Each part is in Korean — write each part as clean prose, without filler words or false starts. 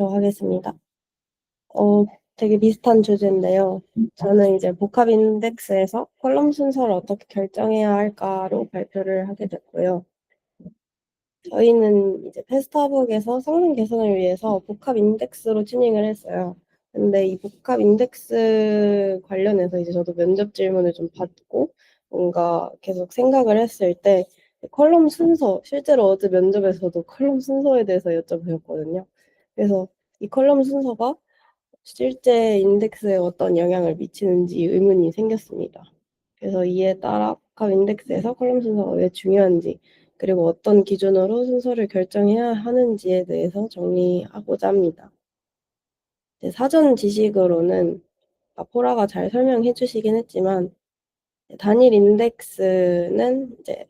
하겠습니다. 어, 되게 비슷한 주제인데요. 저는 이제 복합 인덱스에서 컬럼 순서를 어떻게 결정해야 할까로 발표를 하게 됐고요. 저희는 이제 패스트하복에서 성능 개선을 위해서 복합 인덱스로 튜닝을 했어요. 근데 이 복합 인덱스 관련해서 이제 저도 면접 질문을 좀 받고 뭔가 계속 생각을 했을 때 컬럼 순서, 실제로 어제 면접에서도 컬럼 순서에 대해서 여쭤보셨거든요. 그래서 이 컬럼 순서가 실제 인덱스에 어떤 영향을 미치는지 의문이 생겼습니다. 그래서 이에 따라 복합 인덱스에서 컬럼 순서가 왜 중요한지, 그리고 어떤 기준으로 순서를 결정해야 하는지에 대해서 정리하고자 합니다. 사전 지식으로는 포라가 잘 설명해 주시긴 했지만, 단일 인덱스는 이제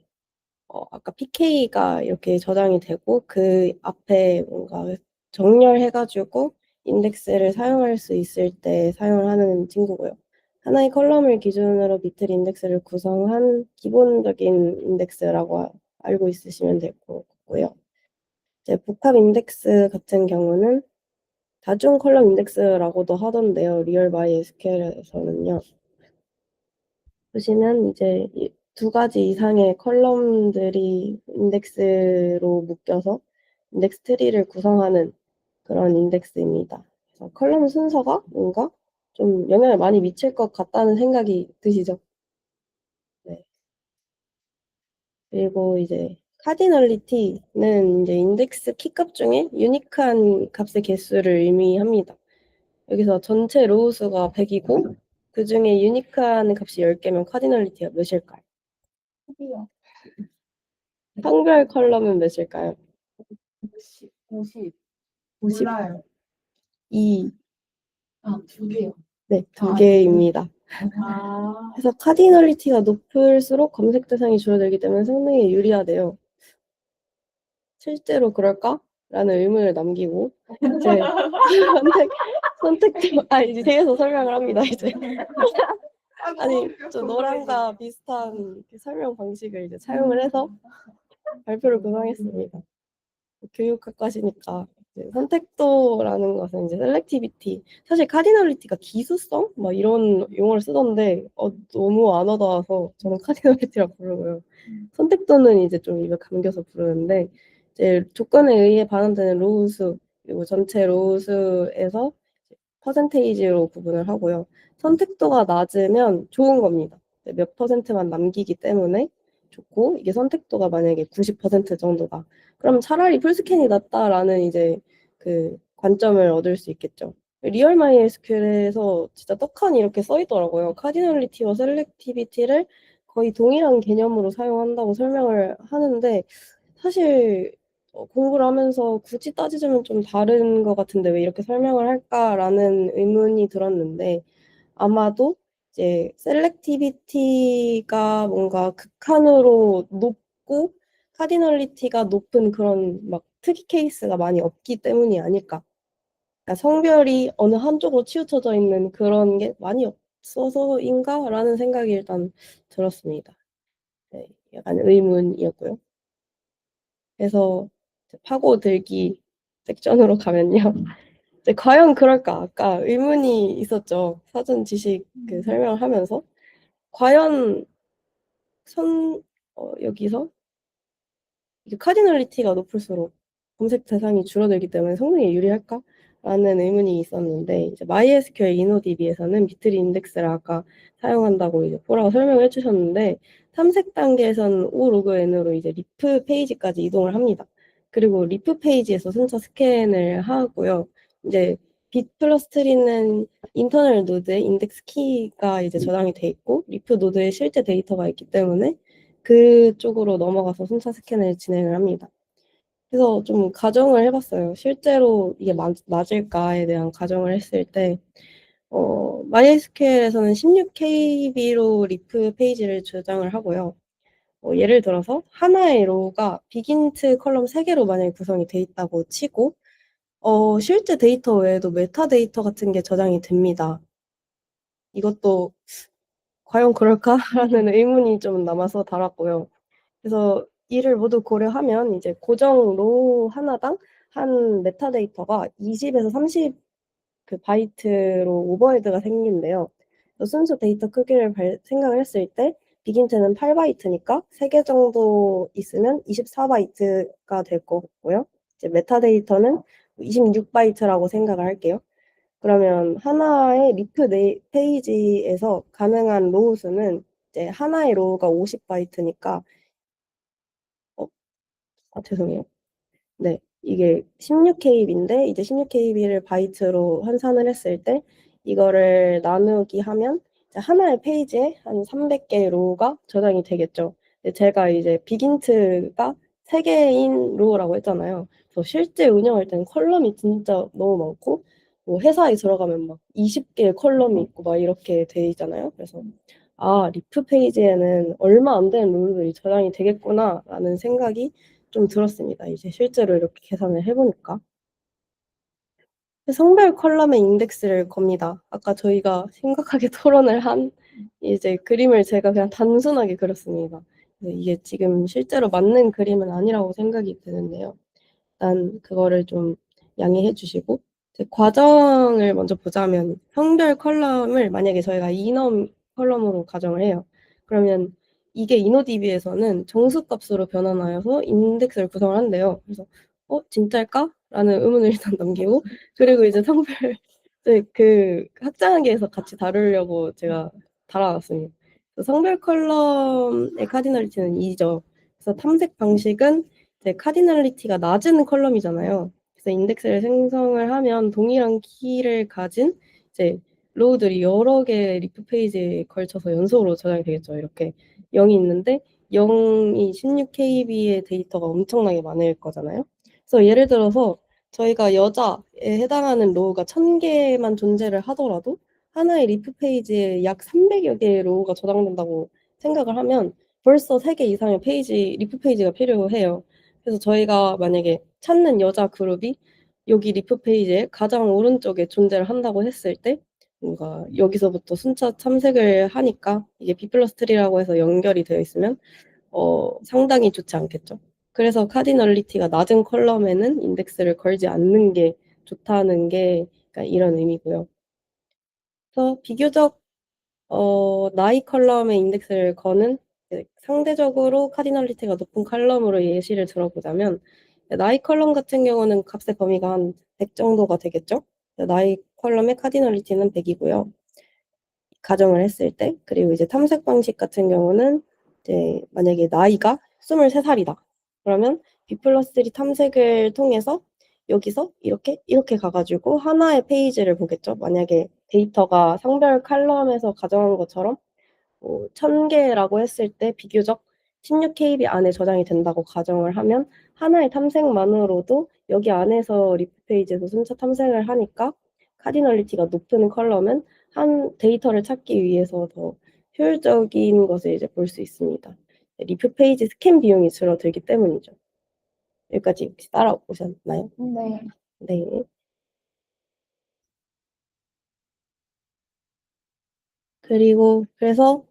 아까 PK가 이렇게 저장이 되고 그 앞에 뭔가 정렬해가지고 인덱스를 사용할 수 있을 때 사용을 하는 친구고요. 하나의 컬럼을 기준으로 비틀 인덱스를 구성한 기본적인 인덱스라고 알고 있으시면 될 것 같고요. 이제 복합 인덱스 같은 경우는 다중 컬럼 인덱스라고도 하던데요. 리얼 MySQL에서는요. 보시면 이제 두 가지 이상의 컬럼들이 인덱스로 묶여서 인덱스 트리를 구성하는 그런 인덱스입니다. 그래서 컬럼 순서가 뭔가 좀 영향을 많이 미칠 것 같다는 생각이 드시죠? 네. 그리고 이제 카디널리티는 이제 인덱스 키값 중에 유니크한 값의 개수를 의미합니다. 여기서 전체 로우 수가 100이고 그 중에 유니크한 값이 10개면 카디널리티가 몇일까요? 성별 컬럼은 몇일까요? 50, 50. 50, 몰라요. 2, 아, 두 개요. 네, 두 개입니다. 아, 그래서 카디널리티가 높을수록 검색 대상이 줄어들기 때문에 성능에 유리하대요. 실제로 그럴까? 라는 의문을 남기고 이제 선택도 이제 뒤에서 설명을 합니다. 이제 아니 저 노랑과 비슷한 설명 방식을 이제 사용을 해서 발표를 구성했습니다. 교육학과시니까 선택도라는 것은 이제 셀렉티비티, 사실 카디널리티가 기수성 막 이런 용어를 쓰던데 너무 안 와닿아서 저는 카디널리티라고 부르고요. 선택도는 이제 좀 입에 감겨서 부르는데 이제 조건에 의해 반환되는 로우 수 그리고 전체 로우 수에서 퍼센테이지로 구분을 하고요. 선택도가 낮으면 좋은 겁니다. 몇 퍼센트만 남기기 때문에 좋고, 이게 선택도가 만약에 90% 정도다. 그럼 차라리 풀스캔이 낫다라는 이제 그 관점을 얻을 수 있겠죠. 리얼 마이에스큐엘에서 진짜 떡하니 이렇게 써 있더라고요. 카디널리티와 셀렉티비티를 거의 동일한 개념으로 사용한다고 설명을 하는데 사실 공부를 하면서 굳이 따지자면 좀 다른 것 같은데 왜 이렇게 설명을 할까라는 의문이 들었는데 아마도 이제 셀렉티비티가 뭔가 극한으로 높고 카디널리티가 높은 그런 막 특이 케이스가 많이 없기 때문이 아닐까. 그러니까 성별이 어느 한쪽으로 치우쳐져 있는 그런 게 많이 없어서인가라는 생각이 일단 들었습니다. 네, 약간 의문이었고요. 그래서 파고들기 섹션으로 가면요. 이제 과연 그럴까? 아까 의문이 있었죠. 사전 지식 설명을 하면서. 과연 여기서 이게 카디널리티가 높을수록 검색 대상이 줄어들기 때문에 성능에 유리할까? 라는 의문이 있었는데, 이제 MySQL InnoDB에서는 비트리 인덱스를 아까 사용한다고 이제 포라가 설명을 해주셨는데, 탐색 단계에서는 O 로그 N으로 이제 리프 페이지까지 이동을 합니다. 그리고 리프 페이지에서 순차 스캔을 하고요. 이제 빗 플러스 트리는 인터널 노드에 인덱스 키가 이제 저장이 돼 있고, 리프 노드에 실제 데이터가 있기 때문에 그쪽으로 넘어가서 순차 스캔을 진행을 합니다. 그래서 좀 가정을 해봤어요. 실제로 이게 맞을까에 대한 가정을 했을 때, MySQL에서는 16KB로 리프 페이지를 저장을 하고요. 예를 들어서 하나의 로우가 빅인트 컬럼 3개로 만약에 구성이 돼 있다고 치고, 실제 데이터 외에도 메타데이터 같은 게 저장이 됩니다. 이것도 과연 그럴까라는 의문이 좀 남아서 달았고요. 그래서 이를 모두 고려하면 이제 고정 로우 하나당 한 메타데이터가 20에서 30 그 바이트로 오버헤드가 생긴대요. 순수 데이터 크기를 생각을 했을 때 빅인트는 8바이트니까 3개 정도 있으면 24바이트가 될 것 같고요. 이제 메타데이터는 26바이트라고 생각을 할게요. 그러면 하나의 리프 페이지에서 가능한 로우 수는 이제 하나의 로우가 50바이트니까 죄송해요. 네, 이게 16KB인데 이제 16KB를 바이트로 환산을 했을 때 이거를 나누기 하면 이제 하나의 페이지에 한 300개의 로우가 저장이 되겠죠. 근데 제가 이제 빅인트가 3개인 로우라고 했잖아요. 그래서 실제 운영할 때는 컬럼이 진짜 너무 많고 뭐 회사에 들어가면 막 20개의 컬럼이 있고 막 이렇게 돼 있잖아요. 그래서 리프 페이지에는 얼마 안 되는 로우들이 저장이 되겠구나라는 생각이 좀 들었습니다. 이제 실제로 이렇게 계산을 해보니까. 성별 컬럼의 인덱스를 겁니다. 아까 저희가 심각하게 토론을 한 이제 그림을 제가 그냥 단순하게 그렸습니다. 이게 지금 실제로 맞는 그림은 아니라고 생각이 드는데요. 일단 그거를 좀 양해해 주시고 과정을 먼저 보자면 성별 컬럼을 만약에 저희가 이넘 컬럼으로 가정을 해요. 그러면 이게 이노디비에서는 정수값으로 변환하여서 인덱스를 구성을 한대요. 그래서 진짜일까? 라는 의문을 일단 남기고 그리고 이제 성별 그 학자관계에서 같이 다루려고 제가 달아놨습니다. 성별 컬럼의 카디널리티는 2죠. 그래서 탐색 방식은 이제 카디널리티가 낮은 컬럼이잖아요. 그래서 인덱스를 생성을 하면 동일한 키를 가진 이제 로우들이 여러 개의 리프 페이지에 걸쳐서 연속으로 저장이 되겠죠. 이렇게 0이 있는데 0이 16KB의 데이터가 엄청나게 많을 거잖아요. 그래서 예를 들어서 저희가 여자에 해당하는 로우가 1000개만 존재를 하더라도 하나의 리프 페이지에 약 300여 개의 로우가 저장된다고 생각을 하면 벌써 3개 이상의 리프 페이지가 필요해요. 그래서 저희가 만약에 찾는 여자 그룹이 여기 리프 페이지에 가장 오른쪽에 존재를 한다고 했을 때 뭔가 여기서부터 순차 탐색을 하니까 이게 B 플러스 트리라고 해서 연결이 되어 있으면 상당히 좋지 않겠죠. 그래서 카디널리티가 낮은 컬럼에는 인덱스를 걸지 않는 게 좋다는 게 그러니까 이런 의미고요. 그래서 비교적 나이 컬럼의 인덱스를 거는 상대적으로 카디널리티가 높은 컬럼으로 예시를 들어보자면 나이 컬럼 같은 경우는 값의 범위가 한 100 정도가 되겠죠. 나이 컬럼의 카디널리티는 100이고요. 가정을 했을 때 그리고 이제 탐색 방식 같은 경우는 이제 만약에 나이가 23살이다. 그러면 B 플러스 3 탐색을 통해서 여기서 이렇게 가가지고 하나의 페이지를 보겠죠. 만약에 데이터가 성별 칼럼에서 가정한 것처럼 1000개라고 했을 때 비교적 16KB 안에 저장이 된다고 가정을 하면 하나의 탐색만으로도 여기 안에서 리프 페이지에서 순차 탐색을 하니까 카디널리티가 높은 컬럼은 한 데이터를 찾기 위해서 더 효율적인 것을 이제 볼 수 있습니다. 리프 페이지 스캔 비용이 줄어들기 때문이죠. 여기까지 혹시 따라오셨나요? 네. 네. 그리고 그래서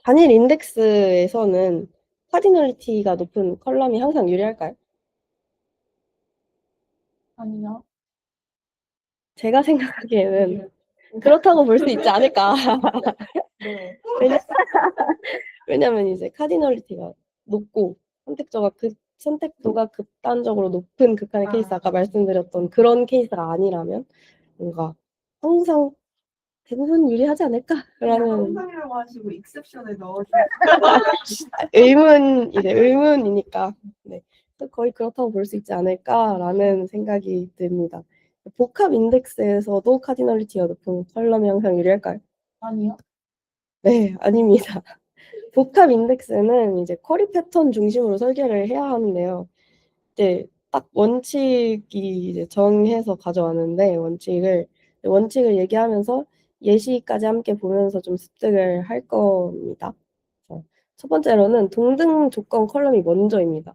단일 인덱스에서는 카디널리티가 높은 컬럼이 항상 유리할까요? 아니요. 제가 생각하기에는 그렇다고 볼 수 있지 않을까. 네. 왜냐면 이제 카디널리티가 높고 선택도가 극단적으로 높은 극한의 케이스, 아까 말씀드렸던 그런 케이스가 아니라면 뭔가 항상 대부분 유리하지 않을까? 라는 항상이라고 하시고 익셉션을 넣어주세요. 의문이니까. 네. 거의 그렇다고 볼 수 있지 않을까라는 생각이 듭니다. 복합 인덱스에서도 카디널리티가 높은 컬럼이 항상 유리할까요? 아니요. 네, 아닙니다. 복합 인덱스는 이제 쿼리 패턴 중심으로 설계를 해야 하는데요. 이제 딱 원칙이 이제 정해서 가져왔는데 원칙을 얘기하면서 예시까지 함께 보면서 좀 습득을 할 겁니다. 첫 번째로는 동등 조건 컬럼이 먼저입니다.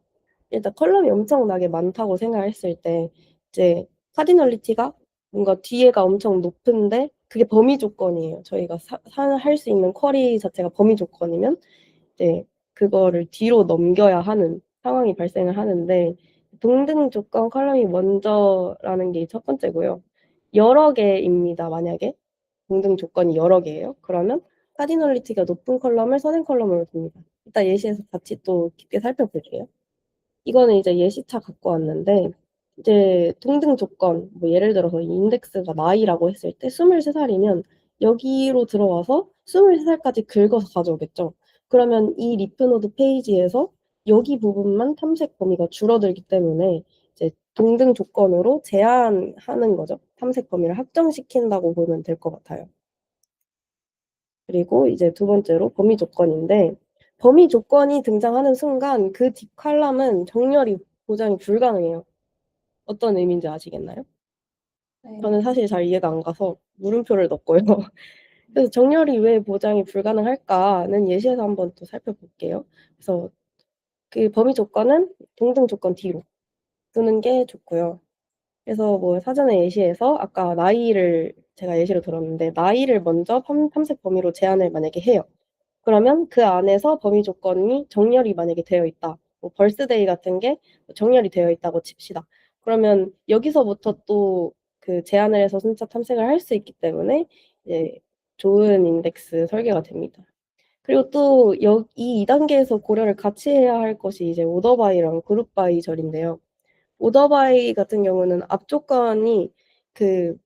일단 컬럼이 엄청나게 많다고 생각했을 때 이제 카디널리티가 뭔가 뒤에가 엄청 높은데 그게 범위 조건이에요. 저희가 할 수 있는 쿼리 자체가 범위 조건이면 이제 그거를 뒤로 넘겨야 하는 상황이 발생을 하는데 동등 조건 컬럼이 먼저라는 게 첫 번째고요. 여러 개입니다. 만약에 동등 조건이 여러 개예요. 그러면 카디널리티가 높은 컬럼을 선행 컬럼으로 둡니다. 이따 예시에서 같이 또 깊게 살펴볼게요. 이거는 이제 예시차 갖고 왔는데 이제 동등 조건, 뭐 예를 들어서 이 인덱스가 나이라고 했을 때 23살이면 여기로 들어와서 23살까지 긁어서 가져오겠죠. 그러면 이 리프노드 페이지에서 여기 부분만 탐색 범위가 줄어들기 때문에 이제 동등 조건으로 제한하는 거죠. 탐색 범위를 확정시킨다고 보면 될 것 같아요. 그리고 이제 두 번째로 범위 조건인데 범위 조건이 등장하는 순간 그 뒷 칼럼은 정렬이 보장이 불가능해요. 어떤 의미인지 아시겠나요? 네. 저는 사실 잘 이해가 안 가서 물음표를 넣었고요. 그래서 정렬이 왜 보장이 불가능할까는 예시에서 한번 또 살펴볼게요. 그래서 그 범위 조건은 동등 조건 뒤로 두는 게 좋고요. 그래서 뭐 사전에 예시에서 아까 나이를 제가 예시로 들었는데 나이를 먼저 탐색 범위로 제한을 만약에 해요. 그러면 그 안에서 범위 조건이 정렬이 만약에 되어 있다. 뭐 벌스데이 같은 게 정렬이 되어 있다고 칩시다. 그러면 여기서부터 또 그 제한을 해서 순차 탐색을 할 수 있기 때문에 이제 좋은 인덱스 설계가 됩니다. 그리고 또 이 2단계에서 고려를 같이 해야 할 것이 이제 오더바이랑 그룹바이 절인데요. 오더바이 같은 경우는 앞 조건이 그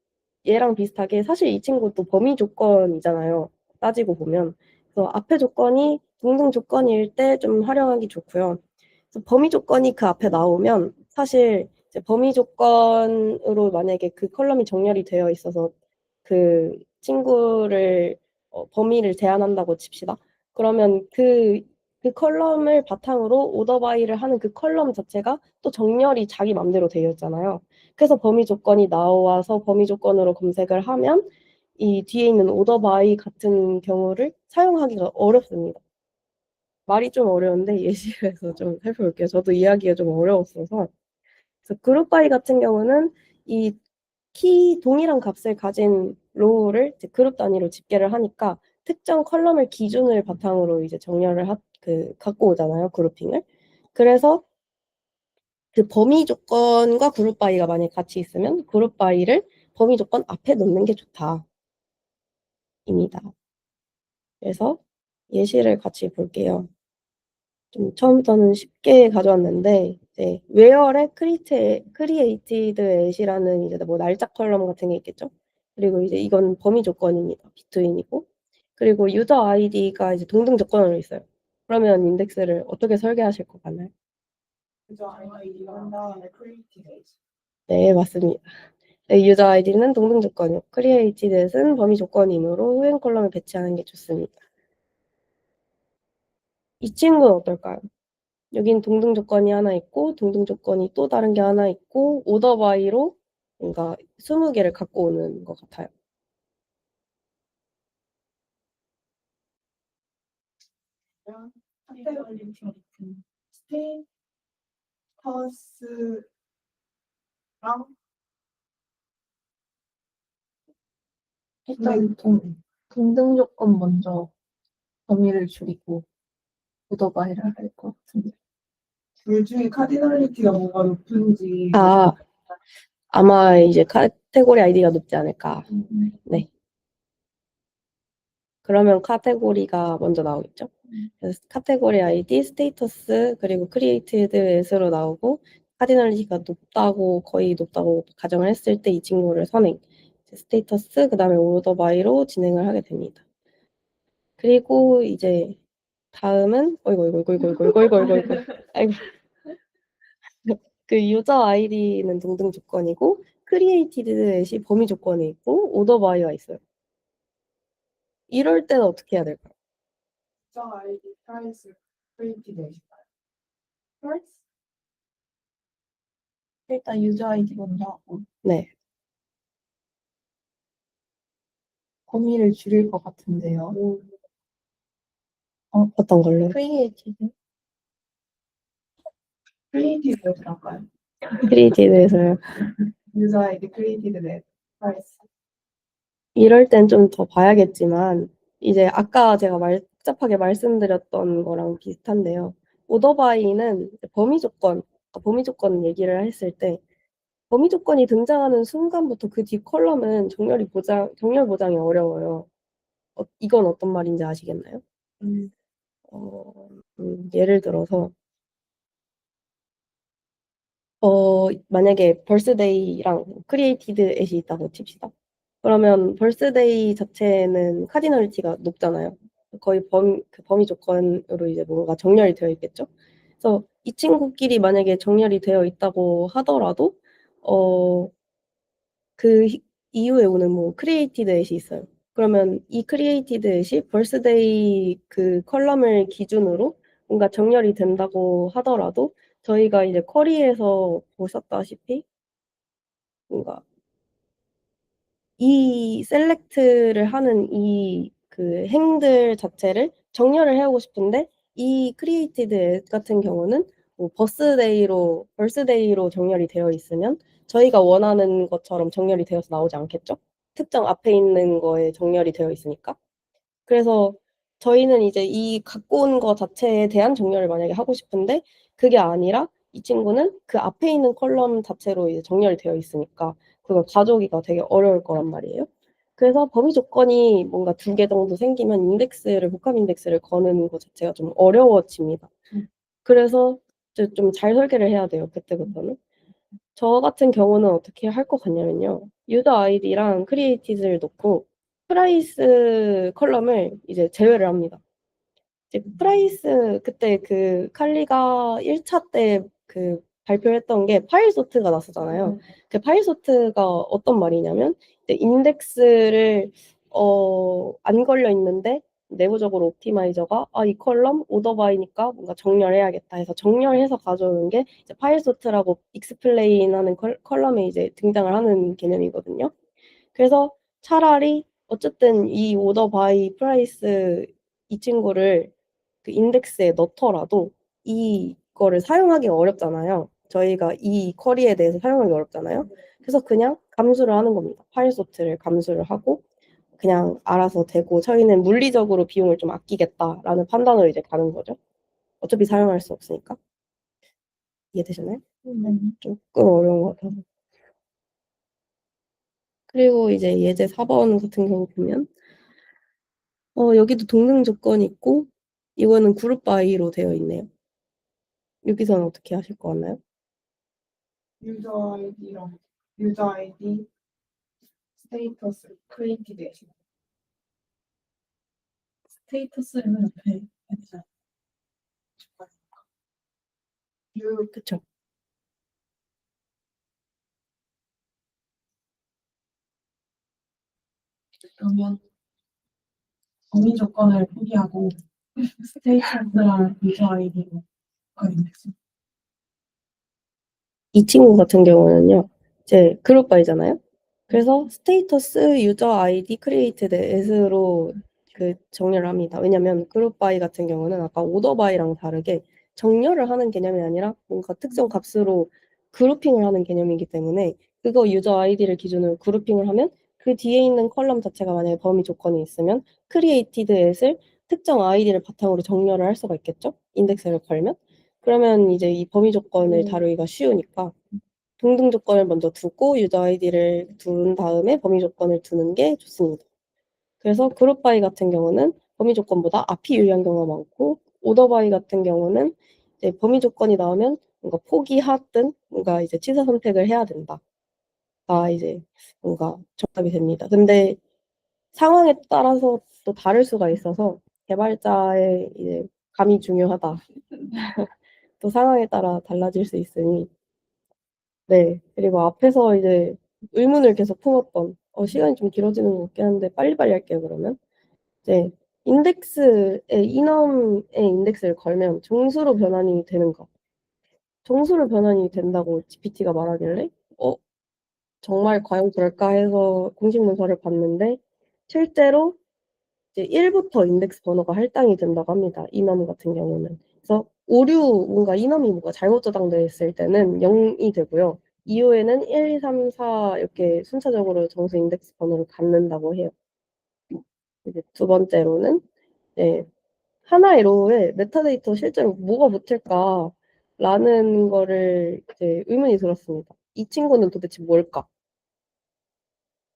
얘랑 비슷하게 사실 이 친구도 범위 조건이잖아요. 따지고 보면. 그래서 앞에 조건이 동등 조건일 때 좀 활용하기 좋고요. 그래서 범위 조건이 그 앞에 나오면 사실 이제 범위 조건으로 만약에 그 컬럼이 정렬이 되어 있어서 그 친구를 범위를 제한한다고 칩시다. 그러면 그 컬럼을 바탕으로 오더바이를 하는 그 컬럼 자체가 또 정렬이 자기 맘대로 되어 있잖아요. 그래서 범위 조건이 나와서 범위 조건으로 검색을 하면 이 뒤에 있는 오더바이 같은 경우를 사용하기가 어렵습니다. 말이 좀 어려운데 예시에서 좀 살펴볼게요. 저도 이해하기가 좀 어려웠어서. 그래서 그룹바이 같은 경우는 이 동일한 값을 가진 로우를 이제 그룹 단위로 집계를 하니까 특정 컬럼을 기준을 바탕으로 이제 정렬을 갖고 오잖아요. 그룹핑을. 그래서 그 범위 조건과 그룹 바이가 만약에 같이 있으면 그룹 바이를 범위 조건 앞에 넣는 게 좋다. 입니다. 그래서 예시를 같이 볼게요. 좀 처음부터는 쉽게 가져왔는데 이제 웨어의 크리에이티드 앳이라는 이제 뭐 날짜 컬럼 같은 게 있겠죠. 그리고 이제 이건 범위 조건입니다. 비트윈이고 그리고 유저 아이디가 이제 동등 조건으로 있어요. 그러면 인덱스를 어떻게 설계하실 것 같나요? 그죠? 아이디가 한 다음에 크리에이티브 에이지. 네, 맞습니다. 네, 유저 아이디는 동등 조건이요. 크리에이티드는 범위 조건이므로 후행 컬럼을 배치하는 게 좋습니다. 이 친구는 어떨까요? 여긴 동등 조건이 하나 있고 동등 조건이 또 다른 게 하나 있고 오더바이로 뭔가 20개를 갖고 오는 것 같아요. 카테고리팅 스테이터스랑 일단 동등 조건 먼저 범위를 줄이고 오더바이를 할 것 같은데. 둘 중에 카디널리티가 뭐가 높은지 아마 이제 카테고리 아이디가 높지 않을까. 네. 그러면 카테고리가 먼저 나오겠죠. 그래서 카테고리 아이디, 스테이터스, 그리고 크리에이티드 앳으로 나오고 카디널리티가 높다고 거의 높다고 가정을 했을 때 이 친구를 선행, 스테이터스, 그 다음에 오더바이로 진행을 하게 됩니다. 그리고 이제 다음은 아이고 그 유저 아이디는 동등 조건이고 크리에이티드 앳이 범위 조건이 있고 오더바이가 있어요. 이럴 때는 어떻게 해야 될까요? 유저 아이디 프라이스 크리에이티브 에이지가요. 프라이스? 일단 유저 아이디 먼저 하고 네. 범위를 줄일 것 같은데요. 어떤 걸로? 크리에이티드 크리에이티브에서 할까요? 크리에이티드에서요. 유저 아이디 크리에이티브 넷 프라이스. 이럴 땐 좀 더 봐야겠지만 이제 아까 제가 복잡하게 말씀드렸던 거랑 비슷한데요. 오더바이는 범위 조건 범위 조건 얘기를 했을 때 범위 조건이 등장하는 순간부터 그 뒤 컬럼은 정렬 보장이 어려워요. 이건 어떤 말인지 아시겠나요? 어, 예를 들어서 만약에 벌스데이랑 크리에이티드 앳이 있다고 칩시다. 그러면 벌스데이 자체는 카디널리티가 높잖아요. 거의 그 범위 조건으로 이제 뭔가 정렬이 되어 있겠죠. 그래서 이 친구끼리 만약에 정렬이 되어 있다고 하더라도 그 이후에 오는 뭐 크리에이티드 앳이 있어요. 그러면 이 크리에이티드 앳이 벌스데이 그 컬럼을 기준으로 뭔가 정렬이 된다고 하더라도 저희가 이제 쿼리에서 보셨다시피 뭔가 이 셀렉트를 하는 이 그 행들 자체를 정렬을 해오고 싶은데 이 크리에이티드 앳 같은 경우는 뭐 벌스데이로 정렬이 되어 있으면 저희가 원하는 것처럼 정렬이 되어서 나오지 않겠죠? 특정 앞에 있는 거에 정렬이 되어 있으니까. 그래서 저희는 이제 이 갖고 온 거 자체에 대한 정렬을 만약에 하고 싶은데 그게 아니라 이 친구는 그 앞에 있는 컬럼 자체로 이제 정렬이 되어 있으니까 그걸 가져오기가 되게 어려울 거란 말이에요. 그래서 범위 조건이 뭔가 2개 정도 생기면 복합 인덱스를 거는 것 자체가 좀 어려워집니다. 그래서 좀 잘 설계를 해야 돼요, 그때부터는. 저 같은 경우는 어떻게 할 것 같냐면요. 유저 아이디랑 크리에이티드를 놓고 프라이스 컬럼을 이제 제외를 합니다. 이제 프라이스 그때 그 칼리가 1차 때 그 발표했던 게 파일 소트가 났었잖아요. 그 파일 소트가 어떤 말이냐면 이제 인덱스를 안 걸려 있는데 내부적으로 옵티마이저가 이 컬럼 오더바이니까 뭔가 정렬해야겠다 해서 정렬해서 가져오는 게 이제 파일 소트라고 익스플레인하는 컬럼에 이제 등장을 하는 개념이거든요. 그래서 차라리 어쨌든 이 오더 바이 프라이스 이 친구를 그 인덱스에 넣더라도 이거를 사용하기 어렵잖아요. 저희가 이 쿼리에 대해서 사용하기 어렵잖아요. 그래서 그냥 감수를 하는 겁니다. 파일 소트를 감수를 하고 그냥 알아서 되고 저희는 물리적으로 비용을 좀 아끼겠다라는 판단으로 이제 가는 거죠. 어차피 사용할 수 없으니까. 이해되셨나요? 조금 어려운 것 같아서. 그리고 이제 예제 4번 같은 경우 보면 여기도 동등 조건이 있고 이거는 그룹 바이로 되어 있네요. 여기서는 어떻게 하실 것 같나요? 유저 아이디랑 유저 아이디 스테이터스 크리에이티드 앳. 스테이터스는 옆에 있잖아요. 그쵸. 그러면 범위 조건을 포기하고 스테이터스랑 유저 아이디로 인덱스. 이 친구 같은 경우는요. 이제 그룹 바이잖아요. 그래서 스테이터스 유저 아이디 크리에이티드 앳으로 그 정렬을 합니다. 왜냐면 그룹 바이 같은 경우는 아까 오더 바이랑 다르게 정렬을 하는 개념이 아니라 뭔가 특정 값으로 그룹핑을 하는 개념이기 때문에 그거 유저 아이디를 기준으로 그룹핑을 하면 그 뒤에 있는 컬럼 자체가 만약에 범위 조건이 있으면 크리에이티드 앳을 특정 아이디를 바탕으로 정렬을 할 수가 있겠죠? 인덱스를 걸면. 그러면 이제 이 범위 조건을 다루기가 쉬우니까 동등 조건을 먼저 두고 유저 아이디를 둔 다음에 범위 조건을 두는 게 좋습니다. 그래서 그룹 바이 같은 경우는 범위 조건보다 앞이 유리한 경우가 많고 오더 바이 같은 경우는 이제 범위 조건이 나오면 뭔가 포기하든 뭔가 이제 취사 선택을 해야 된다. 이제 뭔가 정답이 됩니다. 근데 상황에 따라서 또 다를 수가 있어서 개발자의 이제 감이 중요하다. 또 상황에 따라 달라질 수 있으니 네. 그리고 앞에서 이제 의문을 계속 품었던 시간이 좀 길어지는 것 같긴 한데 빨리빨리 할게요, 그러면. 이제 이넘의 인덱스를 걸면 정수로 변환이 되는가? 정수로 변환이 된다고 GPT가 말하길래 정말 과연 그럴까 해서 공식 문서를 봤는데 실제로 이제 1부터 인덱스 번호가 할당이 된다고 합니다. 이넘 같은 경우는. 그래서 뭔가 이넘이 뭔가 잘못 저장되어 있을 때는 0이 되고요. 이후에는 1, 2, 3, 4 이렇게 순차적으로 정수 인덱스 번호를 갖는다고 해요. 이제 두 번째로는 하나의 로우에 메타데이터 실제로 뭐가 붙을까 라는 거를 이제 의문이 들었습니다. 이 친구는 도대체 뭘까?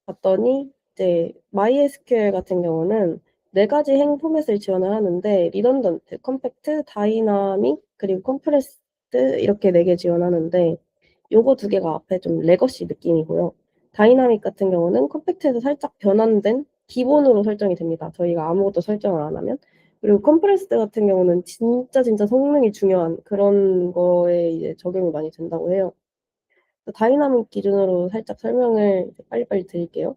봤더니 이제 MySQL 같은 경우는 네 가지 행 포맷을 지원을 하는데 리던던트, 컴팩트, 다이나믹, 그리고 컴프레스드 이렇게 네 개 지원하는데 요거 두 개가 앞에 좀 레거시 느낌이고요. 다이나믹 같은 경우는 컴팩트에서 살짝 변환된 기본으로 설정이 됩니다. 저희가 아무것도 설정을 안 하면. 그리고 컴프레스드 같은 경우는 진짜 성능이 중요한 그런 거에 이제 적용이 많이 된다고 해요. 다이나믹 기준으로 살짝 설명을 빨리빨리 드릴게요.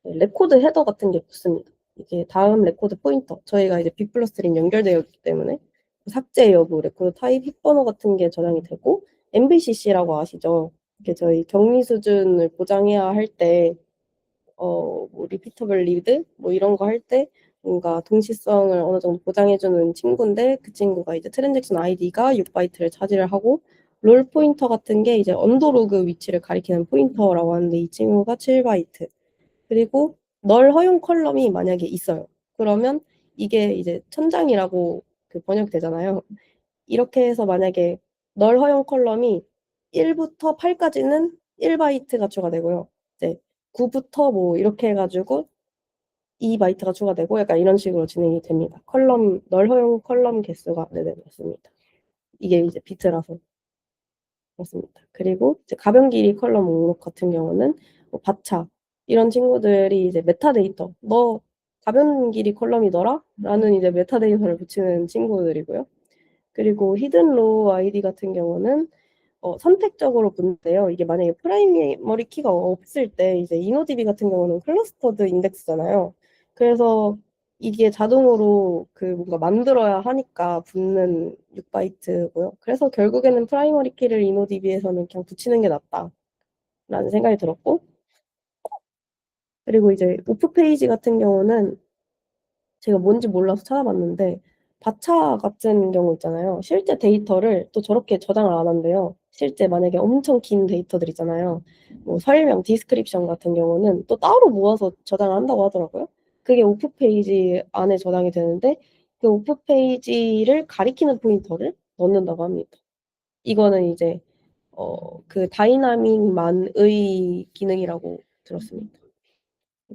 레코드 헤더 같은 게 붙습니다. 이게 다음 레코드 포인터. 저희가 이제 B 플러스 링 연결되어 있기 때문에 삭제 여부, 레코드 타입, 힙 번호 같은 게 저장이 되고 MVCC라고 아시죠? 이게 저희 격리 수준을 보장해야 할 때, 뭐 리피터블 리드 뭐 이런 거 할 때 뭔가 동시성을 어느 정도 보장해주는 친구인데 그 친구가 이제 트랜잭션 아이디가 6바이트를 차지를 하고 롤 포인터 같은 게 이제 언더로그 위치를 가리키는 포인터라고 하는데 이 친구가 7바이트. 그리고 널 허용 컬럼이 만약에 있어요. 그러면 이게 이제 천장이라고 그 번역되잖아요. 이렇게 해서 만약에 널 허용 컬럼이 1부터 8까지는 1바이트가 추가되고요. 이제 9부터 뭐 이렇게 해가지고 2바이트가 추가되고 약간 이런 식으로 진행이 됩니다. 널 허용 컬럼 개수가 네네 맞습니다. 이게 이제 비트라서 그렇습니다. 그리고 이제 가변 길이 컬럼 목록 같은 경우는 뭐 바차 이런 친구들이 이제 메타데이터 너 가변 길이 컬럼이더라? 라는 이제 메타데이터를 붙이는 친구들이고요. 그리고 히든 로우 아이디 같은 경우는 선택적으로 붙는데요. 이게 만약에 프라이머리 키가 없을 때 이제 이노디비 같은 경우는 클러스터드 인덱스잖아요. 그래서 이게 자동으로 그 뭔가 만들어야 하니까 붙는 6바이트고요. 그래서 결국에는 프라이머리 키를 이노디비에서는 그냥 붙이는 게 낫다라는 생각이 들었고, 그리고 이제 오프 페이지 같은 경우는 제가 뭔지 몰라서 찾아봤는데 바차 같은 경우 있잖아요. 실제 데이터를 또 저렇게 저장을 안 한대요. 실제 만약에 엄청 긴 데이터들 있잖아요. 뭐 설명, 디스크립션 같은 경우는 또 따로 모아서 저장을 한다고 하더라고요. 그게 오프 페이지 안에 저장이 되는데 그 오프 페이지를 가리키는 포인터를 넣는다고 합니다. 이거는 이제 그 다이나믹만의 기능이라고 들었습니다.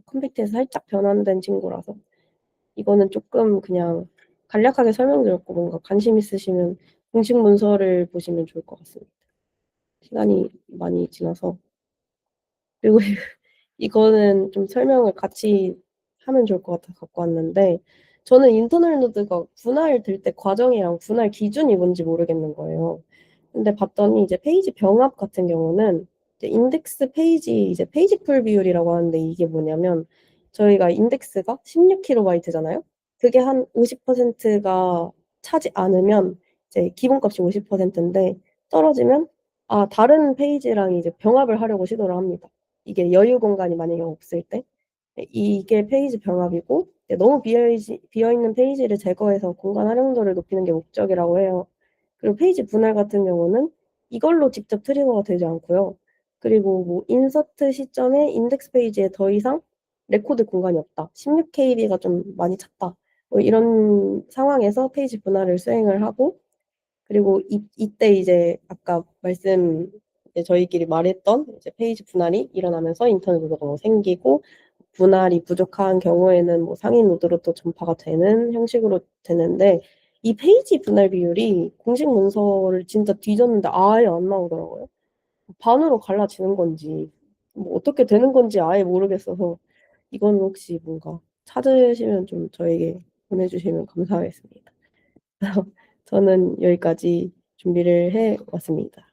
컴팩트에서 살짝 변환된 친구라서 이거는 조금 그냥 간략하게 설명드렸고 뭔가 관심 있으시면 공식 문서를 보시면 좋을 것 같습니다. 시간이 많이 지나서 그리고 이거는 좀 설명을 같이 하면 좋을 것 같아서 갖고 왔는데 저는 인터널 노드가 분할될 때 과정이랑 분할 기준이 뭔지 모르겠는 거예요. 근데 봤더니 이제 페이지 병합 같은 경우는 이제 인덱스 페이지 이제 페이지 풀 비율이라고 하는데 이게 뭐냐면 저희가 인덱스가 16kb잖아요. 그게 한 50%가 차지 않으면 이제 기본값이 50%인데 떨어지면 다른 페이지랑 이제 병합을 하려고 시도를 합니다. 이게 여유 공간이 만약에 없을 때 이게 페이지 병합이고 너무 비어있는 페이지를 제거해서 공간 활용도를 높이는 게 목적이라고 해요. 그리고 페이지 분할 같은 경우는 이걸로 직접 트리거가 되지 않고요. 그리고 뭐 인서트 시점에 인덱스 페이지에 더 이상 레코드 공간이 없다. 16kb가 좀 많이 찼다. 뭐 이런 상황에서 페이지 분할을 수행을 하고 그리고 이때 이제 아까 이제 저희끼리 말했던 이제 페이지 분할이 일어나면서 인터넷 노드가 뭐 생기고 분할이 부족한 경우에는 뭐 상위 노드로 또 전파가 되는 형식으로 되는데 이 페이지 분할 비율이 공식 문서를 진짜 뒤졌는데 아예 안 나오더라고요. 반으로 갈라지는 건지 뭐 어떻게 되는 건지 아예 모르겠어서 이건 혹시 뭔가 찾으시면 좀 저에게 보내주시면 감사하겠습니다. 저는 여기까지 준비를 해 왔습니다.